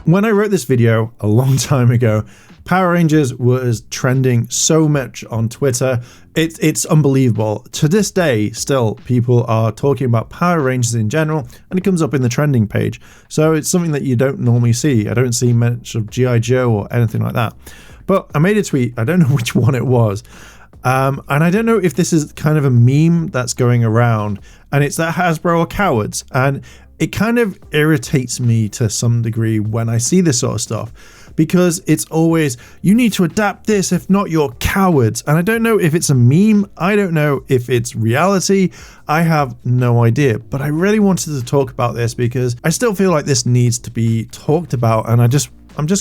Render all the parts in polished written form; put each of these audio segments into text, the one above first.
When I wrote this video a long time ago, Power Rangers was trending so much on Twitter. It's unbelievable. To this day, still, people are talking about Power Rangers in general, and it comes up in the trending page. So it's something that you don't normally see. I don't see much of G.I. Joe or anything like that. But I made a tweet. I don't know which one it was. And I don't know if this is kind of a meme that's going around, and it's that Hasbro are cowards. And it kind of irritates me to some degree when I see this sort of stuff, because it's always, you need to adapt this, if not you're cowards. And I don't know if it's a meme, I don't know if it's reality, I have no idea. But I really wanted to talk about this because I still feel like this needs to be talked about, and I'm just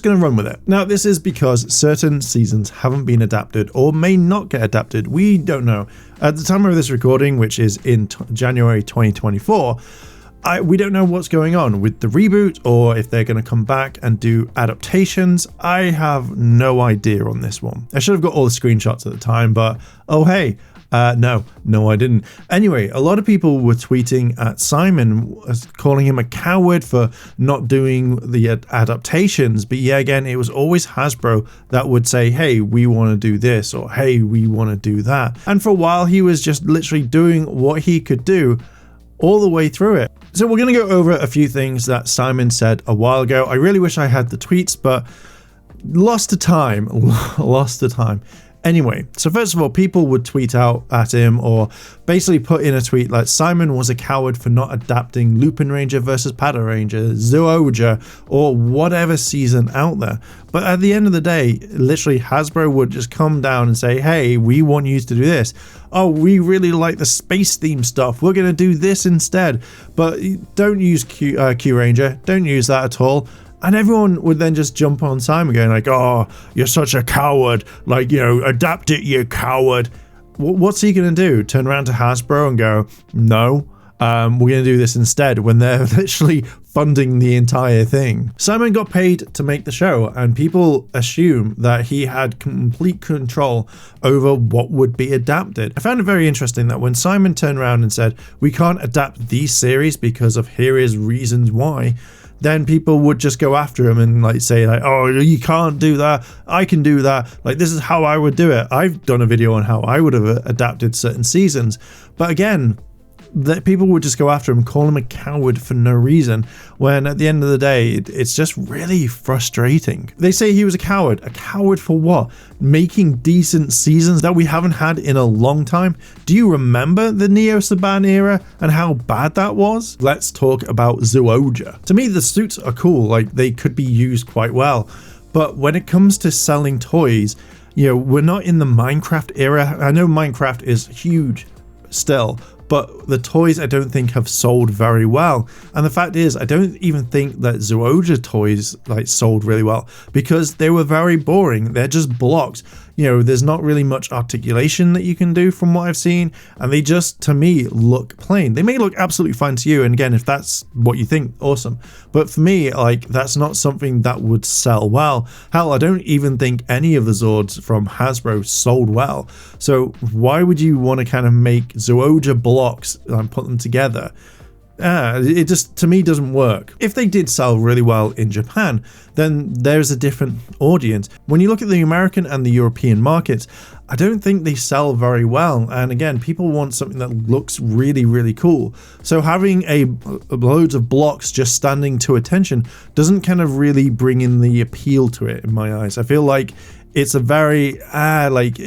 going to run with it. Now, this is because certain seasons haven't been adapted or may not get adapted. We don't know. At the time of this recording, which is in January 2024, we don't know what's going on with the reboot, or if they're going to come back and do adaptations. I have no idea on this one. I should have got all the screenshots at the time, but oh hey, no, I didn't. Anyway, a lot of people were tweeting at Simon, calling him a coward for not doing the adaptations. But yeah, again, it was always Hasbro that would say, hey, we want to do this, or hey, we want to do that. And for a while, he was just literally doing what he could do all the way through it. So we're going to go over a few things that Simon said a while ago. I really wish I had the tweets, but lost to time. Anyway, so first of all, people would tweet out at him or basically put in a tweet like Simon was a coward for not adapting Lupinranger versus Patranger, Zyuohger, or whatever season out there. But at the end of the day, literally Hasbro would just come down and say, hey, we want you to do this. Oh, we really like the space theme stuff. We're going to do this instead. But don't use Q-Ranger. Don't use that at all. And everyone would then just jump on Simon going like, oh, you're such a coward. Like, you know, adapt it, you coward. What's he going to do? Turn around to Hasbro and go, no, we're going to do this instead, when they're literally funding the entire thing. Simon got paid to make the show, and people assume that he had complete control over what would be adapted. I found it very interesting that when Simon turned around and said, we can't adapt these series because of here is reasons why, then people would just go after him and like say like, oh, you can't do that, I can do that, like this is how I would do it. I've done a video on how I would have adapted certain seasons. But again, that people would just go after him, call him a coward for no reason, when at the end of the day, it's just really frustrating. They say he was a coward for what? Making decent seasons that we haven't had in a long time? Do you remember the Neo Saban era and how bad that was? Let's talk about Zyuohger. To me, the suits are cool, like they could be used quite well. But when it comes to selling toys, you know, we're not in the Minecraft era. I know Minecraft is huge still, but the toys I don't think have sold very well. And the fact is, I don't even think that Zyuohger toys like sold really well because they were very boring. They're just blocks. You know, there's not really much articulation that you can do from what I've seen, and they just, to me, look plain. They may look absolutely fine to you, and again, if that's what you think, awesome. But for me, like, that's not something that would sell well. Hell, I don't even think any of the Zords from Hasbro sold well. So why would you want to kind of make Zyuohger blocks and put them together? It just, to me, doesn't work. If they did sell really well in Japan, then there's a different audience. When you look at the American and the European markets, I don't think they sell very well. And again, people want something that looks really, really cool. So having loads of blocks just standing to attention doesn't kind of really bring in the appeal to it in my eyes. I feel like it's a very, like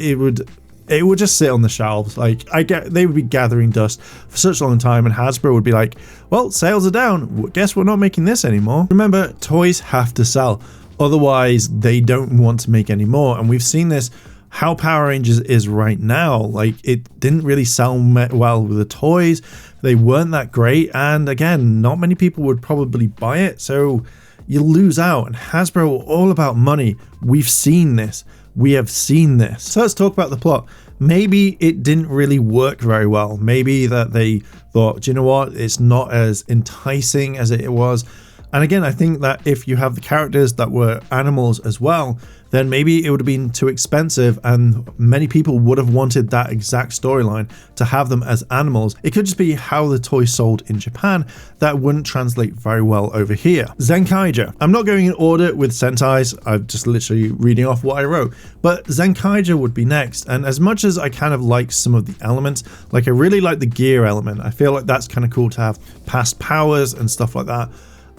it would just sit on the shelves. Like they would be gathering dust for such a long time, and Hasbro would be like, well, sales are down, guess we're not making this anymore. Remember, toys have to sell, otherwise they don't want to make any more. And we've seen this, how Power Rangers is right now. Like, it didn't really sell well with the toys, they weren't that great, and again, not many people would probably buy it, so you lose out. And Hasbro are all about money. We've seen this. We have seen this. So let's talk about the plot. Maybe it didn't really work very well. Maybe that they thought, do you know what? It's not as enticing as it was. And again, I think that if you have the characters that were animals as well, then maybe it would have been too expensive and many people would have wanted that exact storyline to have them as animals. It could just be how the toy sold in Japan that wouldn't translate very well over here. Zenkaiger. I'm not going in order with Sentai's, I'm just literally reading off what I wrote, but Zenkaiger would be next. And as much as I kind of like some of the elements, like I really like the gear element, I feel like that's kind of cool to have past powers and stuff like that.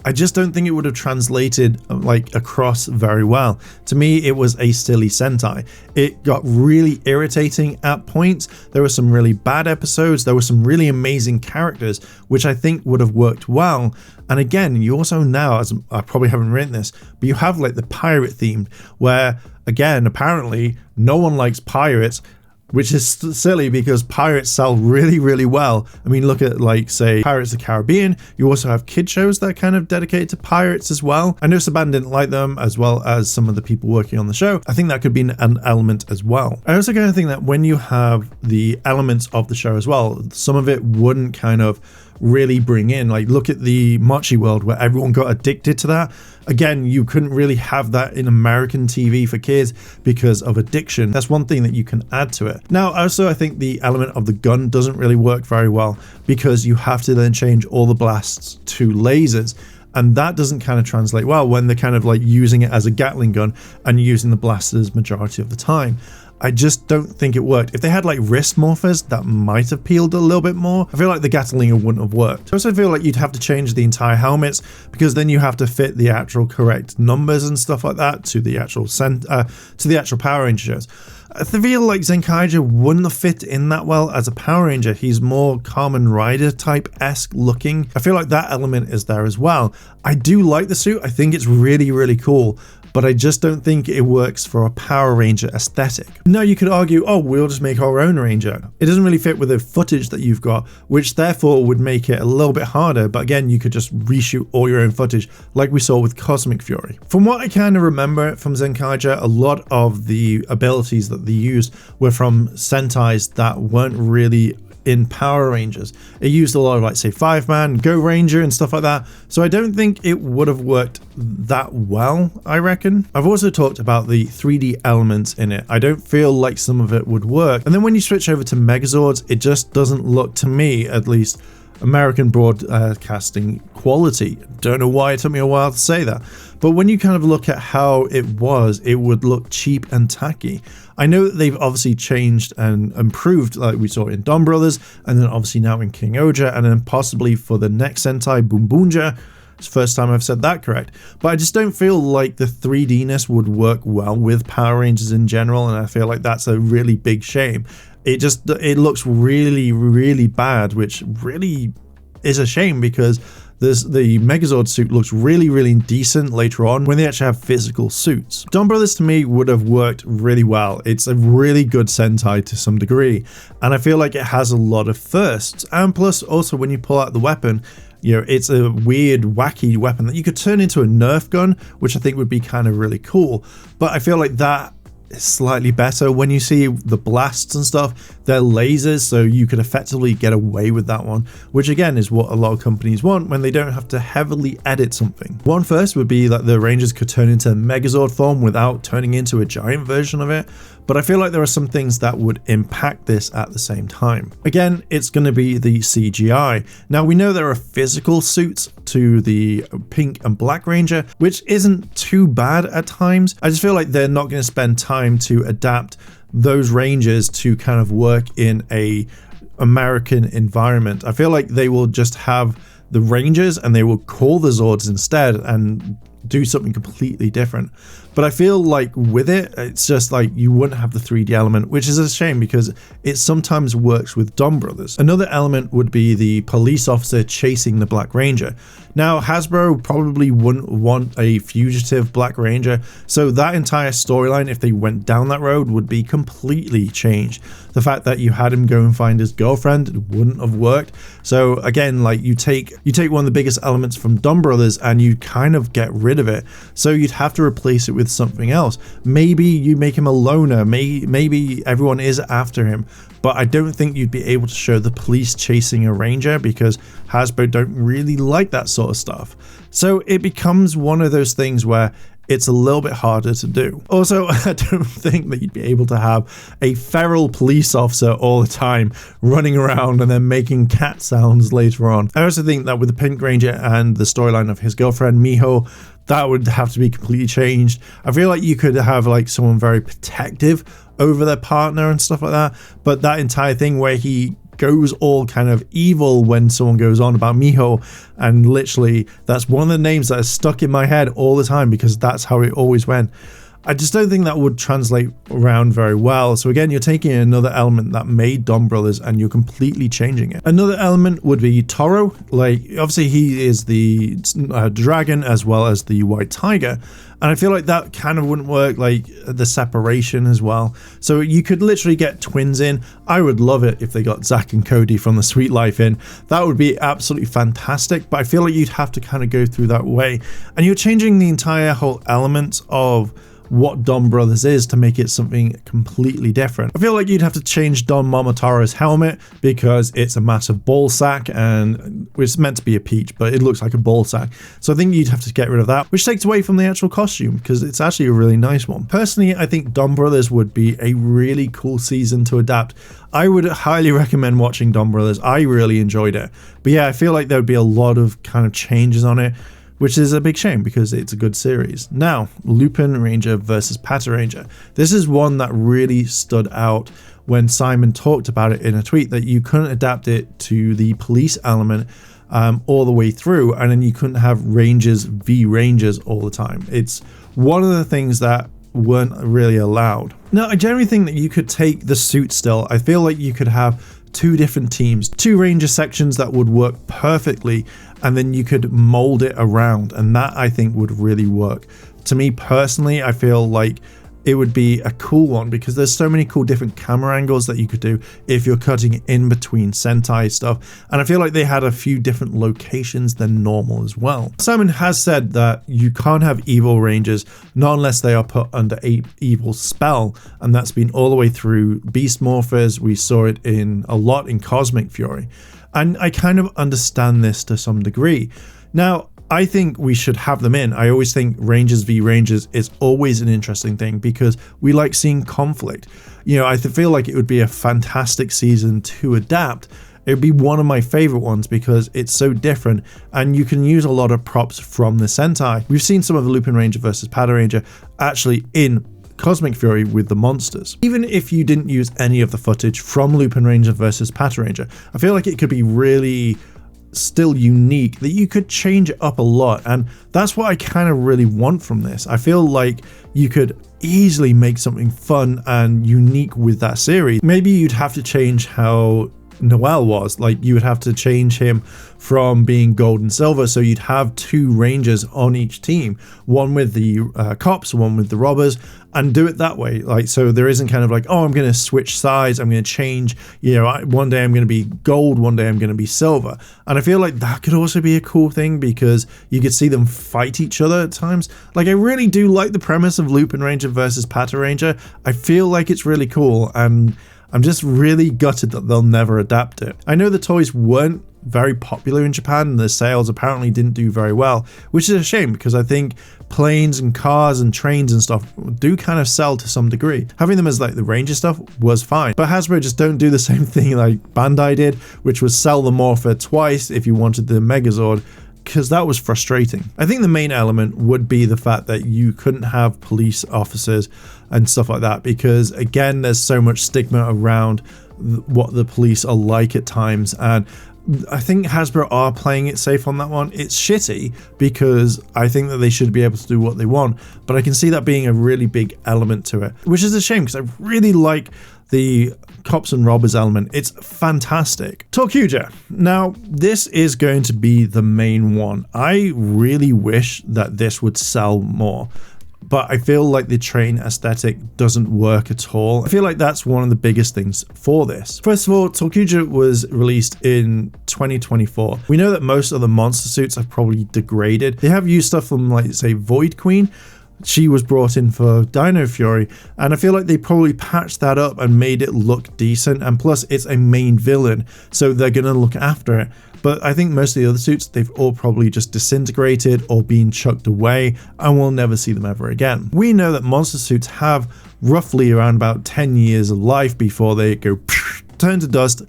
I just don't think it would have translated like across very well. To me, it was a silly Sentai. It got really irritating at points. There were some really bad episodes. There were some really amazing characters, which I think would have worked well. And again, you also now, as I probably haven't written this, but you have like the pirate themed, where again, apparently no one likes pirates, which is silly because pirates sell really, really well. I mean, look at like, say, Pirates of the Caribbean. You also have kid shows that are kind of dedicated to pirates as well. I know Saban didn't like them, as well as some of the people working on the show. I think that could be an element as well. I also kind of think that when you have the elements of the show as well, some of it wouldn't kind of really bring in, like, look at the mochi world where everyone got addicted to that. Again, you couldn't really have that in American TV for kids because of addiction. That's one thing that you can add to it. Now, also, I think the element of the gun doesn't really work very well because you have to then change all the blasts to lasers. And that doesn't kind of translate well when they're kind of like using it as a Gatling gun and using the blasters majority of the time. I just don't think it worked. If they had like wrist morphers, that might have peeled a little bit more. I feel like the Gatlinger wouldn't have worked. I also feel like you'd have to change the entire helmets because then you have to fit the actual correct numbers and stuff like that to the actual Power Ranger shows. I feel like Zenkaiger wouldn't have fit in that well as a Power Ranger. He's more Kamen Rider type-esque looking. I feel like that element is there as well. I do like the suit. I think it's really, really cool, but I just don't think it works for a Power Ranger aesthetic. Now you could argue, oh, we'll just make our own Ranger. It doesn't really fit with the footage that you've got, which therefore would make it a little bit harder, but again, you could just reshoot all your own footage like we saw with Cosmic Fury. From what I kind of remember from Zenkaiger, a lot of the abilities that they used were from Sentai's that weren't really in Power Rangers. It used a lot of, like, say, Five-Man, Go Ranger and stuff like that, so I don't think it would have worked that well, I reckon. I've also talked about the 3D elements in it. I don't feel like some of it would work, and then when you switch over to Megazords, it just doesn't look, to me at least, American broadcasting quality. Don't know why it took me a while to say that, but when you kind of look at how it would look cheap and tacky. I know that they've obviously changed and improved, like we saw in Donbrothers, and then obviously now in King Oja, and then possibly for the next Sentai, Boom Boonja. It's the first time I've said that correct, but I just don't feel like the 3D-ness would work well with Power Rangers in general, and I feel like that's a really big shame. It looks really, really bad, which really is a shame because the Megazord suit looks really, really decent later on when they actually have physical suits. Donbrothers to me would have worked really well. It's a really good Sentai to some degree, and I feel like it has a lot of firsts. And plus, also when you pull out the weapon, you know, it's a weird, wacky weapon that you could turn into a Nerf gun, which I think would be kind of really cool. But I feel like that is slightly better. When you see the blasts and stuff, they're lasers, so you could effectively get away with that one, which again is what a lot of companies want when they don't have to heavily edit something. One first would be that the Rangers could turn into Megazord form without turning into a giant version of it, but I feel like there are some things that would impact this at the same time. Again, it's going to be the CGI. Now we know there are physical suits to the Pink and Black Ranger, which isn't too bad at times. I just feel like they're not going to spend time to adapt those Rangers to kind of work in a American environment. I feel like they will just have the Rangers and they will call the Zords instead and do something completely different. But I feel like with it, it's just like you wouldn't have the 3D element, which is a shame because it sometimes works with Donbrothers. Another element would be the police officer chasing the Black Ranger. Now, Hasbro probably wouldn't want a fugitive Black Ranger, so that entire storyline, if they went down that road, would be completely changed. The fact that you had him go and find his girlfriend, it wouldn't have worked. So again, like you take one of the biggest elements from Donbrothers and you kind of get rid of it. So you'd have to replace it with something else. Maybe you make him a loner, maybe everyone is after him, but I don't think you'd be able to show the police chasing a Ranger because Hasbro don't really like that sort sort of stuff. So it becomes one of those things where it's a little bit harder to do. Also, I don't think that you'd be able to have a feral police officer all the time running around and then making cat sounds later on. I also think that with the Pink Ranger and the storyline of his girlfriend Miho, that would have to be completely changed. I feel like you could have like someone very protective over their partner and stuff like that, but that entire thing where he goes all kind of evil when someone goes on about Miho, and literally that's one of the names that is stuck in my head all the time because that's how it always went. I just don't think that would translate around very well. So again, you're taking another element that made Donbrothers and you're completely changing it. Another element would be Toro. Like, obviously he is the dragon as well as the white tiger. And I feel like that kind of wouldn't work, like the separation as well. So you could literally get twins in. I would love it if they got Zach and Cody from the Sweet Life in. That would be absolutely fantastic. But I feel like you'd have to kind of go through that way. And you're changing the entire whole element of what Donbrothers is to make it something completely different. I feel like you'd have to change Don Momotaro's helmet because it's a massive ball sack and it's meant to be a peach, but it looks like a ball sack. So I think you'd have to get rid of that, which takes away from the actual costume because it's actually a really nice one. Personally, I think Donbrothers would be a really cool season to adapt. I would highly recommend watching Donbrothers. I really enjoyed it. But yeah, I feel like there would be a lot of kind of changes on it, which is a big shame because it's a good series. Now, Lupinranger versus Patranger. This is one that really stood out when Simon talked about it in a tweet, that you couldn't adapt it to the police element all the way through, and then you couldn't have Rangers v Rangers all the time. It's one of the things that weren't really allowed. Now, I generally think that you could take the suit still. I feel like you could have two different teams, two Ranger sections that would work perfectly, and then you could mold it around, and that I think would really work. To me personally, I feel like it would be a cool one because there's so many cool different camera angles that you could do if you're cutting in between Sentai stuff, and I feel like they had a few different locations than normal as well. Simon has said that you can't have evil Rangers not unless they are put under a evil spell, and that's been all the way through Beast Morphers. We saw it in a lot in Cosmic Fury, and I kind of understand this to some degree. Now, I think we should have them in. I always think Rangers v Rangers is always an interesting thing because we like seeing conflict. You know, I feel like it would be a fantastic season to adapt. It would be one of my favorite ones because it's so different and you can use a lot of props from the Sentai. We've seen some of the Lupinranger versus Patranger actually in Cosmic Fury with the monsters. Even if you didn't use any of the footage from Lupinranger versus Patranger, I feel like it could be really still unique, that you could change it up a lot, and that's what I kind of really want from this. I feel like you could easily make something fun and unique with that series. Maybe you'd have to change how Noel was, like you would have to change him from being gold and silver, so you'd have two Rangers on each team, one with the cops, one with the robbers, and do it that way. Like, so there isn't kind of like, oh, I'm going to switch sides, I'm going to change, you know, one day I'm going to be gold, one day I'm going to be silver. And I feel like that could also be a cool thing because you could see them fight each other at times. Like, I really do like the premise of Lupinranger versus Patranger. I feel like it's really cool, and I'm just really gutted that they'll never adapt it. I know the toys weren't very popular in Japan and the sales apparently didn't do very well, which is a shame because I think planes and cars and trains and stuff do kind of sell to some degree. Having them as like the Ranger stuff was fine, but Hasbro just don't do the same thing like Bandai did, which was sell the Morpher twice if you wanted the Megazord, because that was frustrating. I think the main element would be the fact that you couldn't have police officers and stuff like that because, again, there's so much stigma around what the police are like at times, and I think Hasbro are playing it safe on that one. It's shitty because I think that they should be able to do what they want, but I can see that being a really big element to it, which is a shame because I really like the cops and robbers element. It's fantastic. Toqger. Now, this is going to be the main one. I really wish that this would sell more, but I feel like the train aesthetic doesn't work at all. I feel like that's one of the biggest things for this. First of all, Toqger was released in 2024. We know that most of the monster suits have probably degraded. They have used stuff from, like, say, Void Queen, She was brought in for Dino Fury, and I feel like they probably patched that up and made it look decent, and plus it's a main villain, so they're gonna look after it. But I think most of the other suits, they've all probably just disintegrated or been chucked away, and we'll never see them ever again. We know that monster suits have roughly around about 10 years of life before they go turn to dust,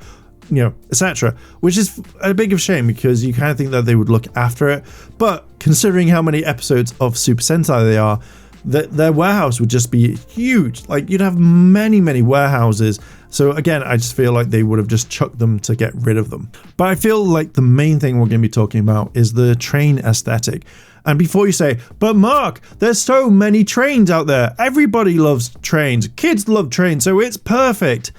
you know, etc., which is a big of shame because you kind of think that they would look after it. But considering how many episodes of Super Sentai they are, their warehouse would just be huge. Like, you'd have many warehouses. So again, I just feel like they would have just chucked them to get rid of them. But I feel like the main thing we're going to be talking about is the train aesthetic. And before you say, but Mark, there's so many trains out there. Everybody loves trains. Kids love trains, so it's perfect.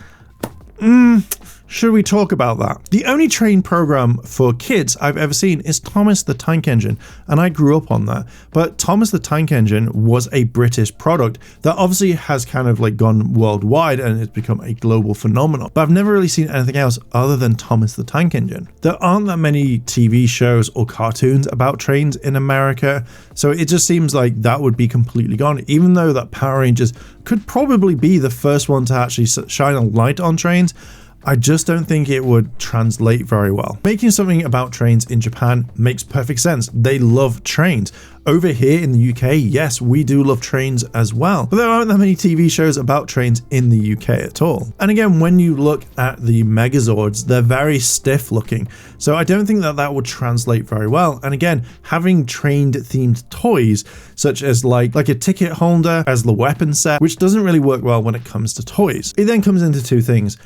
Should we talk about that? The only train program for kids I've ever seen is Thomas the Tank Engine, and I grew up on that. But Thomas the Tank Engine was a British product that obviously has kind of like gone worldwide and it's become a global phenomenon. But I've never really seen anything else other than Thomas the Tank Engine. There aren't that many TV shows or cartoons about trains in America, so it just seems like that would be completely gone, even though that Power Rangers could probably be the first one to actually shine a light on trains. I just don't think it would translate very well. Making something about trains in Japan makes perfect sense. They love trains. Over here in the UK, yes, we do love trains as well, but there aren't that many TV shows about trains in the UK at all. And again, when you look at the Megazords, they're very stiff looking, so I don't think that that would translate very well. And again, having train themed toys, such as like a ticket holder as the weapon set, which doesn't really work well when it comes to toys. It then comes into two things.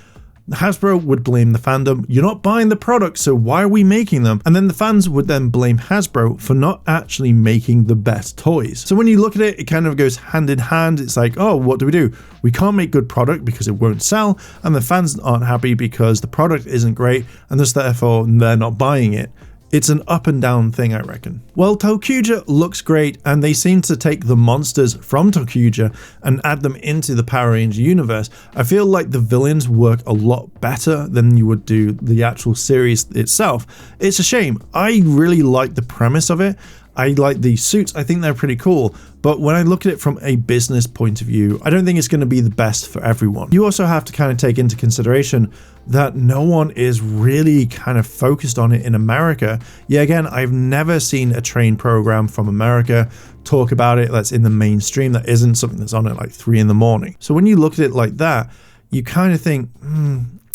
Hasbro would blame the fandom, you're not buying the product, so why are we making them? And then the fans would then blame Hasbro for not actually making the best toys. So when you look at it, it kind of goes hand in hand. It's like, oh, what do? We can't make good product because it won't sell, and the fans aren't happy because the product isn't great, and thus therefore they're not buying it. It's an up and down thing, I reckon. Well, Toqger looks great, and they seem to take the monsters from Toqger and add them into the Power Ranger universe. I feel like the villains work a lot better than you would do the actual series itself. It's a shame. I really like the premise of it. I like the suits, I think they're pretty cool, but when I look at it from a business point of view, I don't think it's going to be the best for everyone. You also have to kind of take into consideration that no one is really kind of focused on it in America. Yeah, again, I've never seen a train program from America talk about it that's in the mainstream, that isn't something that's on at like 3 in the morning. So when you look at it like that, you kind of think,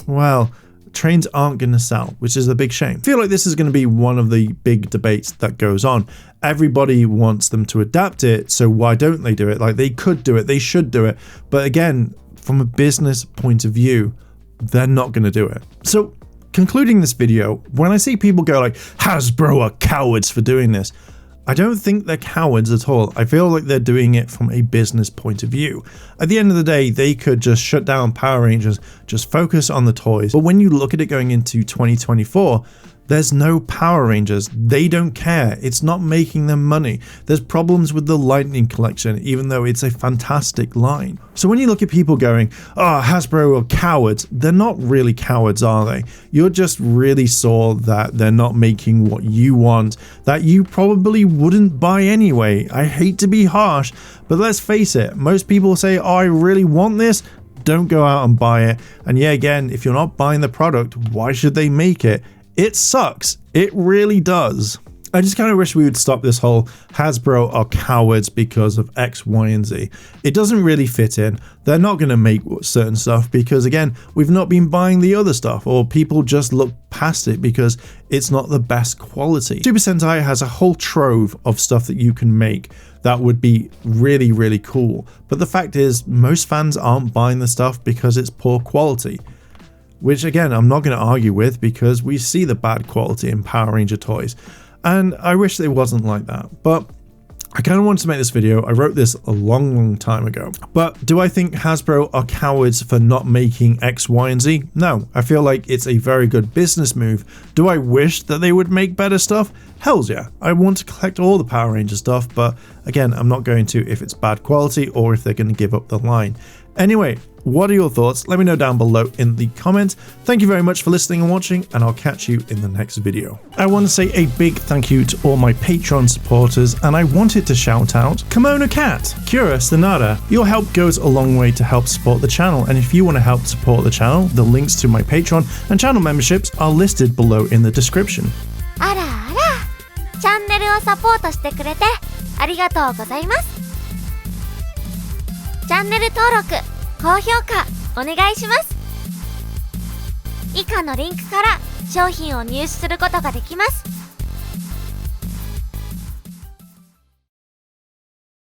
well, trains aren't going to sell, which is a big shame. I feel like this is going to be one of the big debates that goes on. Everybody wants them to adapt it, so why don't they do it? Like, they could do it, they should do it, but again, from a business point of view, they're not going to do it. So concluding this video, when I see people go like, Hasbro are cowards for doing this, I don't think they're cowards at all. I feel like they're doing it from a business point of view. At the end of the day, they could just shut down Power Rangers, just focus on the toys. But when you look at it going into 2024, there's no Power Rangers. They don't care. It's not making them money. There's problems with the Lightning Collection, even though it's a fantastic line. So when you look at people going, oh, Hasbro are cowards, they're not really cowards, are they? You're just really sore that they're not making what you want, that you probably wouldn't buy anyway. I hate to be harsh, but let's face it, most people say, oh, I really want this. Don't go out and buy it. And yeah, again, if you're not buying the product, why should they make it? It sucks. It really does. I just kind of wish we would stop this whole Hasbro are cowards because of X, Y, and Z. It doesn't really fit in. They're not going to make certain stuff because, again, we've not been buying the other stuff, or people just look past it because it's not the best quality. Super Sentai has a whole trove of stuff that you can make that would be really, really cool. But the fact is, most fans aren't buying the stuff because it's poor quality. Which again, I'm not going to argue with because we see the bad quality in Power Ranger toys. And I wish it wasn't like that. But I kind of wanted to make this video. I wrote this a long time ago. But do I think Hasbro are cowards for not making X, Y, and Z? No, I feel like it's a very good business move. Do I wish that they would make better stuff? Hells yeah. I want to collect all the Power Ranger stuff, but again, I'm not going to if it's bad quality or if they're going to give up the line. Anyway, what are your thoughts? Let me know down below in the comments. Thank you very much for listening and watching, and I'll catch you in the next video. I want to say a big thank you to all my Patreon supporters, and I wanted to shout out Kimono Cat, Kura Stanada. Your help goes a long way to help support the channel, and if you want to help support the channel, the links to my Patreon and channel memberships are listed below in the description. あらあら、チャンネルをサポートしてくれてありがとうございます。チャンネル登録、高評価お願いします。以下のリンクから商品を入手することができます。